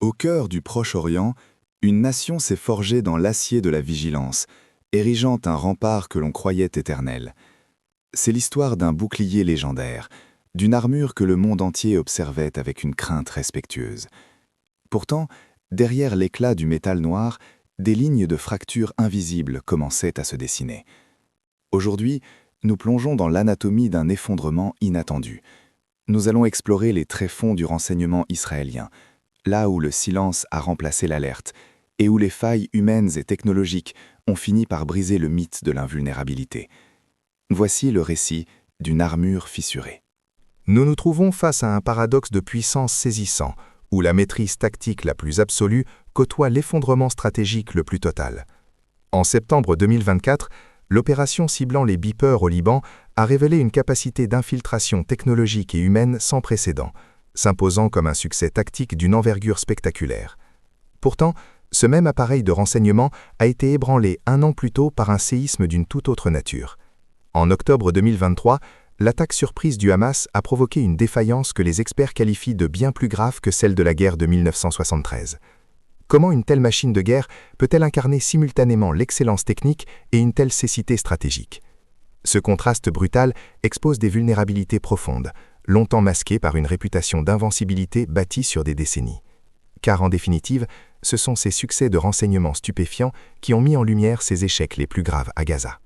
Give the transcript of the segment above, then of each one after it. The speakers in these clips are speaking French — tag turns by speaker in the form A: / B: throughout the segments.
A: Au cœur du Proche-Orient, une nation s'est forgée dans l'acier de la vigilance, érigeant un rempart que l'on croyait éternel. C'est l'histoire d'un bouclier légendaire, d'une armure que le monde entier observait avec une crainte respectueuse. Pourtant, derrière l'éclat du métal noir, des lignes de fractures invisibles commençaient à se dessiner. Aujourd'hui, nous plongeons dans l'anatomie d'un effondrement inattendu. Nous allons explorer les tréfonds du renseignement israélien, là où le silence a remplacé l'alerte, et où les failles humaines et technologiques ont fini par briser le mythe de l'invulnérabilité. Voici le récit d'une armure fissurée.
B: Nous nous trouvons face à un paradoxe de puissance saisissant, où la maîtrise tactique la plus absolue côtoie l'effondrement stratégique le plus total. En septembre 2024, l'opération ciblant les beepers au Liban a révélé une capacité d'infiltration technologique et humaine sans précédent, s'imposant comme un succès tactique d'une envergure spectaculaire. Pourtant, ce même appareil de renseignement a été ébranlé un an plus tôt par un séisme d'une toute autre nature. En octobre 2023, l'attaque surprise du Hamas a provoqué une défaillance que les experts qualifient de bien plus grave que celle de la guerre de 1973. Comment une telle machine de guerre peut-elle incarner simultanément l'excellence technique et une telle cécité stratégique? Ce contraste brutal expose des vulnérabilités profondes, longtemps masquées par une réputation d'invincibilité bâtie sur des décennies. Car en définitive, ce sont ces succès de renseignement stupéfiants qui ont mis en lumière ces échecs les plus graves à Gaza.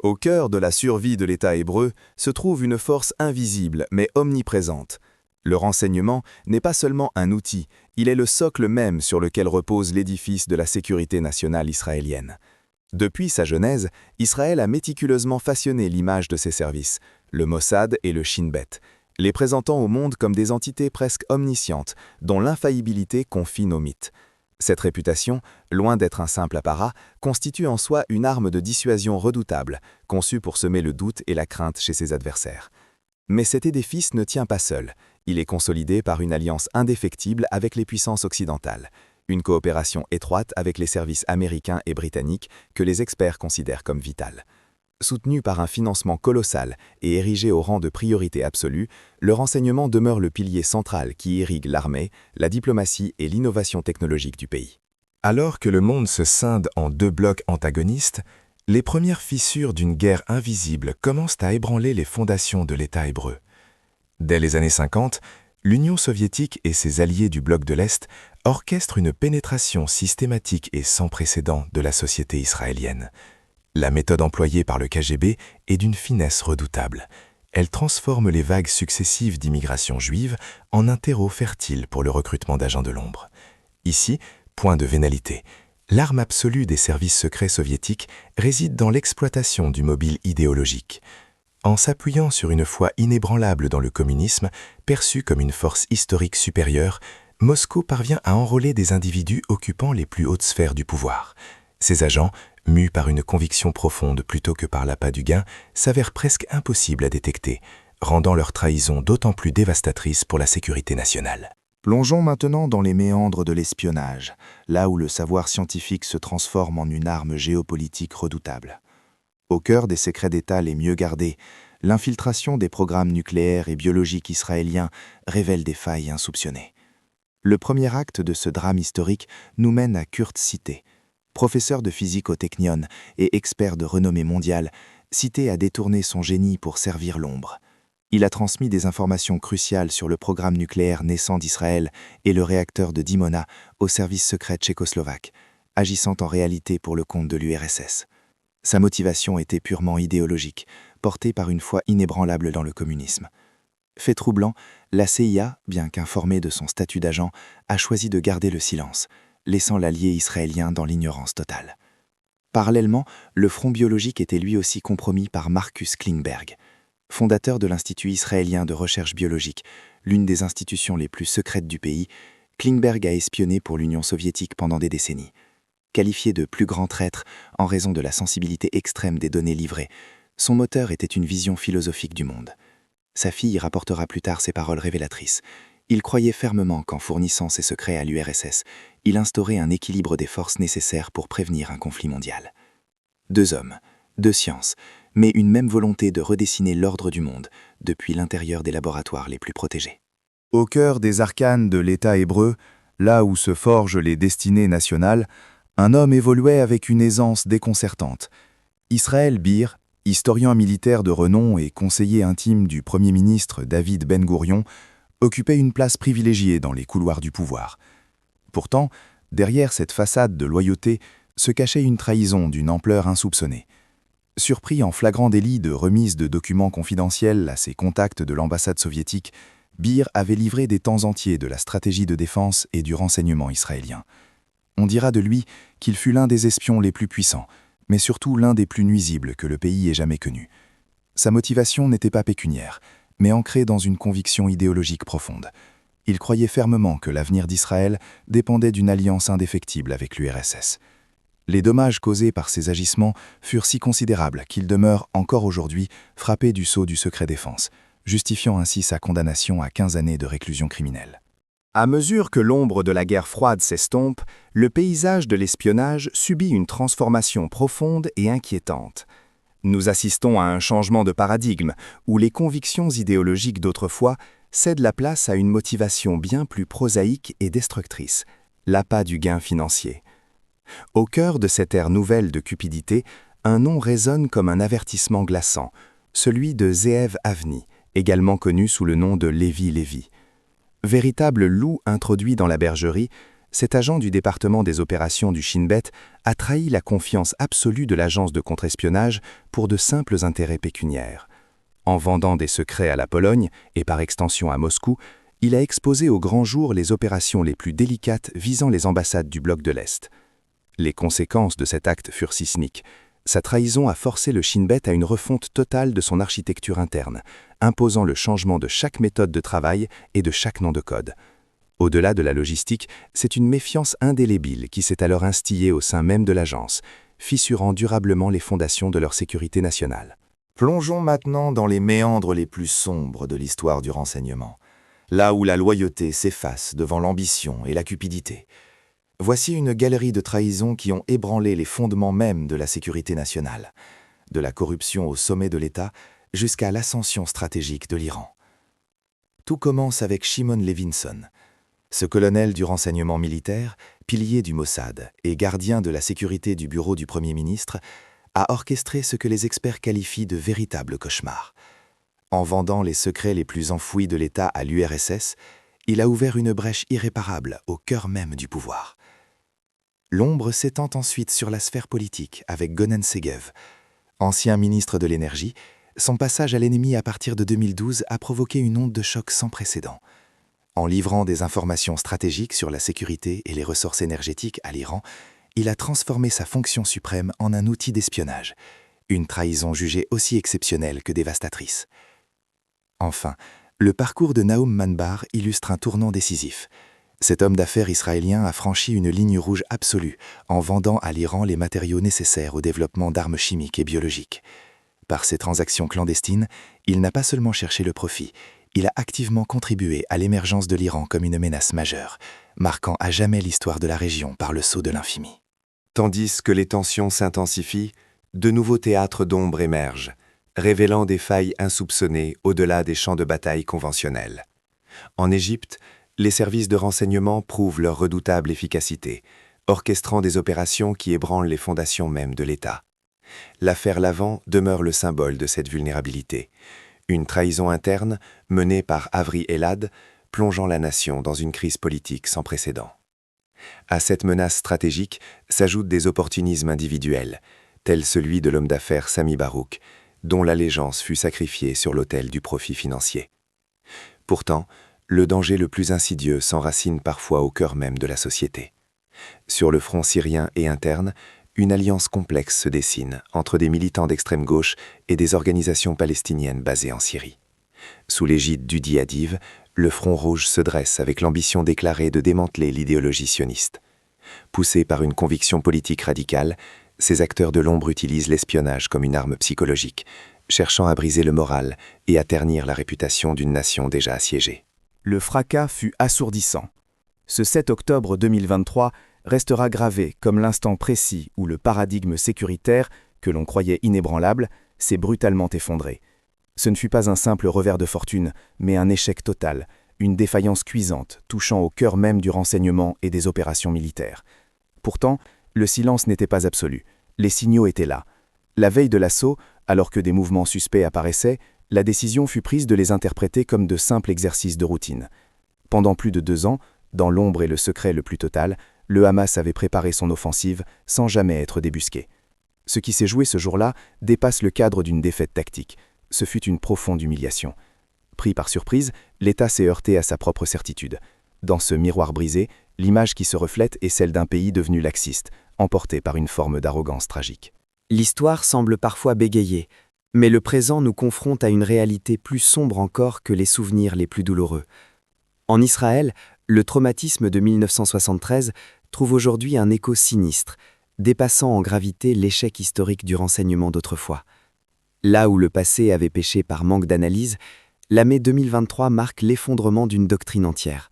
C: Au cœur de la survie de l'État hébreu se trouve une force invisible mais omniprésente. Le renseignement n'est pas seulement un outil, il est le socle même sur lequel repose l'édifice de la sécurité nationale israélienne. Depuis sa genèse, Israël a méticuleusement façonné l'image de ses services, le Mossad et le Shin Bet, les présentant au monde comme des entités presque omniscientes, dont l'infaillibilité confine au mythe. Cette réputation, loin d'être un simple apparat, constitue en soi une arme de dissuasion redoutable, conçue pour semer le doute et la crainte chez ses adversaires. Mais cet édifice ne tient pas seul. Il est consolidé par une alliance indéfectible avec les puissances occidentales, une coopération étroite avec les services américains et britanniques que les experts considèrent comme vitale. Soutenu par un financement colossal et érigé au rang de priorité absolue, le renseignement demeure le pilier central qui irrigue l'armée, la diplomatie et l'innovation technologique du pays.
B: Alors que le monde se scinde en deux blocs antagonistes, les premières fissures d'une guerre invisible commencent à ébranler les fondations de l'État hébreu. Dès les années 50, l'Union soviétique et ses alliés du bloc de l'Est orchestrent une pénétration systématique et sans précédent de la société israélienne. La méthode employée par le KGB est d'une finesse redoutable. Elle transforme les vagues successives d'immigration juive en un terreau fertile pour le recrutement d'agents de l'ombre. Ici, point de vénalité. L'arme absolue des services secrets soviétiques réside dans l'exploitation du mobile idéologique. En s'appuyant sur une foi inébranlable dans le communisme, perçu comme une force historique supérieure, Moscou parvient à enrôler des individus occupant les plus hautes sphères du pouvoir. Ces agents, mus par une conviction profonde plutôt que par l'appât du gain, s'avèrent presque impossibles à détecter, rendant leur trahison d'autant plus dévastatrice pour la sécurité nationale.
A: Plongeons maintenant dans les méandres de l'espionnage, là où le savoir scientifique se transforme en une arme géopolitique redoutable. Au cœur des secrets d'État les mieux gardés, l'infiltration des programmes nucléaires et biologiques israéliens révèle des failles insoupçonnées. Le premier acte de ce drame historique nous mène à Kurt Cité, professeur de physique au Technion et expert de renommée mondiale. Cité a détourné son génie pour servir l'ombre. Il a transmis des informations cruciales sur le programme nucléaire naissant d'Israël et le réacteur de Dimona au service secret tchécoslovaque, agissant en réalité pour le compte de l'URSS. Sa motivation était purement idéologique, portée par une foi inébranlable dans le communisme. Fait troublant, la CIA, bien qu'informée de son statut d'agent, a choisi de garder le silence, laissant l'allié israélien dans l'ignorance totale. Parallèlement, le front biologique était lui aussi compromis par Marcus Klingberg. Fondateur de l'Institut israélien de recherche biologique, l'une des institutions les plus secrètes du pays, Klingberg a espionné pour l'Union soviétique pendant des décennies. Qualifié de plus grand traître en raison de la sensibilité extrême des données livrées, son moteur était une vision philosophique du monde. Sa fille rapportera plus tard ces paroles révélatrices. Il croyait fermement qu'en fournissant ses secrets à l'URSS, il instaurait un équilibre des forces nécessaires pour prévenir un conflit mondial. Deux hommes, deux sciences, mais une même volonté de redessiner l'ordre du monde depuis l'intérieur des laboratoires les plus protégés.
C: Au cœur des arcanes de l'État hébreu, Là où se forgent les destinées nationales, un homme évoluait avec une aisance déconcertante. Israël Bir, historien militaire de renom et conseiller intime du Premier ministre David Ben-Gourion, occupait une place privilégiée dans les couloirs du pouvoir. Pourtant, derrière cette façade de loyauté se cachait une trahison d'une ampleur insoupçonnée. Surpris en flagrant délit de remise de documents confidentiels à ses contacts de l'ambassade soviétique, Bir avait livré des temps entiers de la stratégie de défense et du renseignement israélien. On dira de lui qu'il fut l'un des espions les plus puissants, mais surtout l'un des plus nuisibles que le pays ait jamais connu. Sa motivation n'était pas pécuniaire, mais ancrée dans une conviction idéologique profonde. Il croyait fermement que l'avenir d'Israël dépendait d'une alliance indéfectible avec l'URSS. Les dommages causés par ces agissements furent si considérables qu'il demeure encore aujourd'hui frappé du sceau du secret défense, justifiant ainsi sa condamnation à 15 années de réclusion criminelle.
D: À mesure que l'ombre de la guerre froide s'estompe, le paysage de l'espionnage subit une transformation profonde et inquiétante. Nous assistons à un changement de paradigme où les convictions idéologiques d'autrefois cèdent la place à une motivation bien plus prosaïque et destructrice, l'appât du gain financier. Au cœur de cette ère nouvelle de cupidité, un nom résonne comme un avertissement glaçant, celui de Zeev Avni, également connu sous le nom de Lévi Lévi. Véritable loup introduit dans la bergerie, cet agent du département des opérations du Shin Bet a trahi la confiance absolue de l'agence de contre-espionnage pour de simples intérêts pécuniaires. En vendant des secrets à la Pologne, et par extension à Moscou, il a exposé au grand jour les opérations les plus délicates visant les ambassades du bloc de l'Est. Les conséquences de cet acte furent sismiques. Sa trahison a forcé le Shin Bet à une refonte totale de son architecture interne, imposant le changement de chaque méthode de travail et de chaque nom de code. Au-delà de la logistique, c'est une méfiance indélébile qui s'est alors instillée au sein même de l'agence, fissurant durablement les fondations de leur sécurité nationale.
A: Plongeons maintenant dans les méandres les plus sombres de l'histoire du renseignement, là où la loyauté s'efface devant l'ambition et la cupidité. Voici une galerie de trahisons qui ont ébranlé les fondements mêmes de la sécurité nationale, de la corruption au sommet de l'État jusqu'à l'ascension stratégique de l'Iran. Tout commence avec Shimon Levinson. Ce colonel du renseignement militaire, pilier du Mossad et gardien de la sécurité du bureau du Premier ministre, a orchestré ce que les experts qualifient de véritable cauchemar. En vendant les secrets les plus enfouis de l'État à l'URSS, il a ouvert une brèche irréparable au cœur même du pouvoir. L'ombre s'étend ensuite sur la sphère politique avec Gonen Segev. Ancien ministre de l'Énergie, son passage à l'ennemi à partir de 2012 a provoqué une onde de choc sans précédent. En livrant des informations stratégiques sur la sécurité et les ressources énergétiques à l'Iran, il a transformé sa fonction suprême en un outil d'espionnage, une trahison jugée aussi exceptionnelle que dévastatrice. Enfin, le parcours de Nahum Manbar illustre un tournant décisif. Cet homme d'affaires israélien a franchi une ligne rouge absolue en vendant à l'Iran les matériaux nécessaires au développement d'armes chimiques et biologiques. Par ces transactions clandestines, il n'a pas seulement cherché le profit, il a activement contribué à l'émergence de l'Iran comme une menace majeure, marquant à jamais l'histoire de la région par le sceau de l'infamie.
E: Tandis que les tensions s'intensifient, de nouveaux théâtres d'ombre émergent, révélant des failles insoupçonnées au-delà des champs de bataille conventionnels. En Égypte, les services de renseignement prouvent leur redoutable efficacité, orchestrant des opérations qui ébranlent les fondations mêmes de l'État. L'affaire Lavant demeure le symbole de cette vulnérabilité. Une trahison interne, menée par Avri Elad, plongeant la nation dans une crise politique sans précédent. À cette menace stratégique s'ajoutent des opportunismes individuels, tels celui de l'homme d'affaires Sami Barouk, dont l'allégeance fut sacrifiée sur l'autel du profit financier. Pourtant, le danger le plus insidieux s'enracine parfois au cœur même de la société. Sur le front syrien et interne, une alliance complexe se dessine entre des militants d'extrême gauche et des organisations palestiniennes basées en Syrie. Sous l'égide d'Udi Adiv, le Front Rouge se dresse avec l'ambition déclarée de démanteler l'idéologie sioniste. Poussés par une conviction politique radicale, ces acteurs de l'ombre utilisent l'espionnage comme une arme psychologique, cherchant à briser le moral et à ternir la réputation d'une nation déjà assiégée.
D: Le fracas fut assourdissant. Ce 7 octobre 2023 restera gravé comme l'instant précis où le paradigme sécuritaire, que l'on croyait inébranlable, s'est brutalement effondré. Ce ne fut pas un simple revers de fortune, mais un échec total, une défaillance cuisante touchant au cœur même du renseignement et des opérations militaires. Pourtant, le silence n'était pas absolu. Les signaux étaient là. La veille de l'assaut, alors que des mouvements suspects apparaissaient, la décision fut prise de les interpréter comme de simples exercices de routine. Pendant plus de 2 ans, dans l'ombre et le secret le plus total, le Hamas avait préparé son offensive sans jamais être débusqué. Ce qui s'est joué ce jour-là dépasse le cadre d'une défaite tactique. Ce fut une profonde humiliation. Pris par surprise, l'État s'est heurté à sa propre certitude. Dans ce miroir brisé, l'image qui se reflète est celle d'un pays devenu laxiste, emporté par une forme d'arrogance tragique.
F: L'histoire semble parfois bégayer, mais le présent nous confronte à une réalité plus sombre encore que les souvenirs les plus douloureux. En Israël, le traumatisme de 1973 trouve aujourd'hui un écho sinistre, dépassant en gravité l'échec historique du renseignement d'autrefois. Là où le passé avait péché par manque d'analyse, la mai 2023 marque l'effondrement d'une doctrine entière,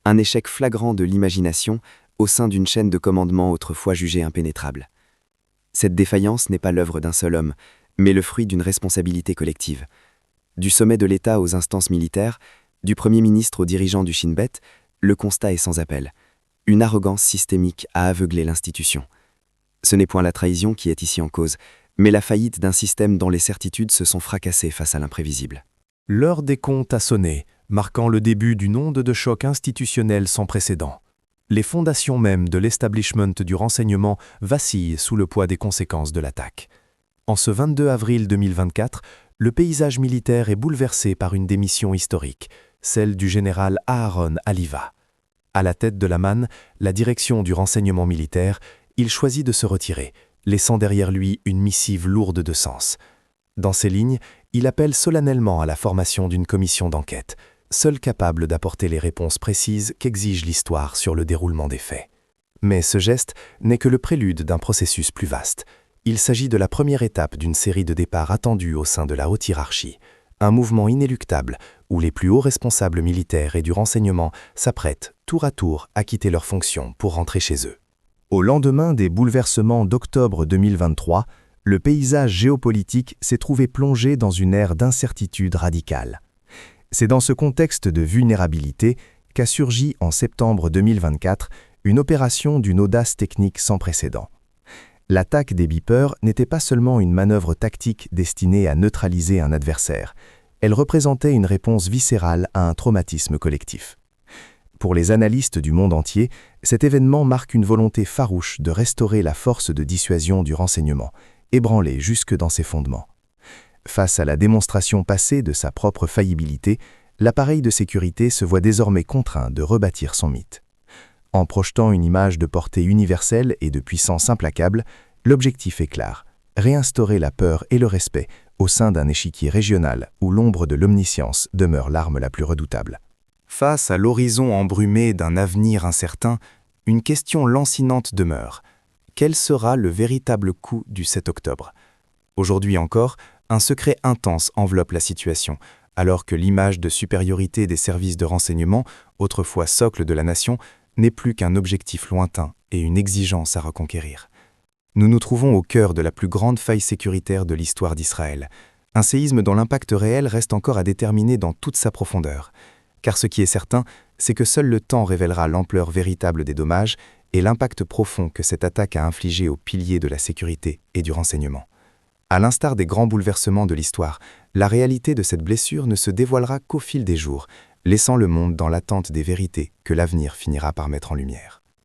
F: un échec flagrant de l'imagination au sein d'une chaîne de commandement autrefois jugée impénétrable. Cette défaillance n'est pas l'œuvre d'un seul homme, mais le fruit d'une responsabilité collective. Du sommet de l'État aux instances militaires, du Premier ministre aux dirigeants du Shin Bet, le constat est sans appel. Une arrogance systémique a aveuglé l'institution. Ce n'est point la trahison qui est ici en cause, mais la faillite d'un système dont les certitudes se sont fracassées face à l'imprévisible.
B: L'heure des comptes a sonné, marquant le début d'une onde de choc institutionnel sans précédent. Les fondations même de l'establishment du renseignement vacillent sous le poids des conséquences de l'attaque. En ce 22 avril 2024, le paysage militaire est bouleversé par une démission historique, celle du général Aharon Haliva. À la tête de l'Aman, la direction du renseignement militaire, il choisit de se retirer, laissant derrière lui une missive lourde de sens. Dans ces lignes, il appelle solennellement à la formation d'une commission d'enquête, seule capable d'apporter les réponses précises qu'exige l'histoire sur le déroulement des faits. Mais ce geste n'est que le prélude d'un processus plus vaste. Il s'agit de la première étape d'une série de départs attendus au sein de la haute hiérarchie, un mouvement inéluctable où les plus hauts responsables militaires et du renseignement s'apprêtent tour à tour à quitter leurs fonctions pour rentrer chez eux. Au lendemain des bouleversements d'octobre 2023, le paysage géopolitique s'est trouvé plongé dans une ère d'incertitude radicale. C'est dans ce contexte de vulnérabilité qu'a surgi en septembre 2024 une opération d'une audace technique sans précédent. L'attaque des beepers n'était pas seulement une manœuvre tactique destinée à neutraliser un adversaire, elle représentait une réponse viscérale à un traumatisme collectif. Pour les analystes du monde entier, cet événement marque une volonté farouche de restaurer la force de dissuasion du renseignement, ébranlée jusque dans ses fondements. Face à la démonstration passée de sa propre faillibilité, l'appareil de sécurité se voit désormais contraint de rebâtir son mythe. En projetant une image de portée universelle et de puissance implacable, l'objectif est clair, réinstaurer la peur et le respect au sein d'un échiquier régional où l'ombre de l'omniscience demeure l'arme la plus redoutable. Face à l'horizon embrumé d'un avenir incertain, une question lancinante demeure. Quel sera le véritable coup du 7 octobre ? Aujourd'hui encore, un secret intense enveloppe la situation, alors que l'image de supériorité des services de renseignement, autrefois socle de la nation, n'est plus qu'un objectif lointain et une exigence à reconquérir. Nous nous trouvons au cœur de la plus grande faille sécuritaire de l'histoire d'Israël, un séisme dont l'impact réel reste encore à déterminer dans toute sa profondeur. Car ce qui est certain, c'est que seul le temps révélera l'ampleur véritable des dommages et l'impact profond que cette attaque a infligé aux piliers de la sécurité et du renseignement. À l'instar des grands bouleversements de l'histoire, la réalité de cette blessure ne se dévoilera qu'au fil des jours, laissant le monde dans l'attente des vérités que l'avenir finira par mettre en lumière.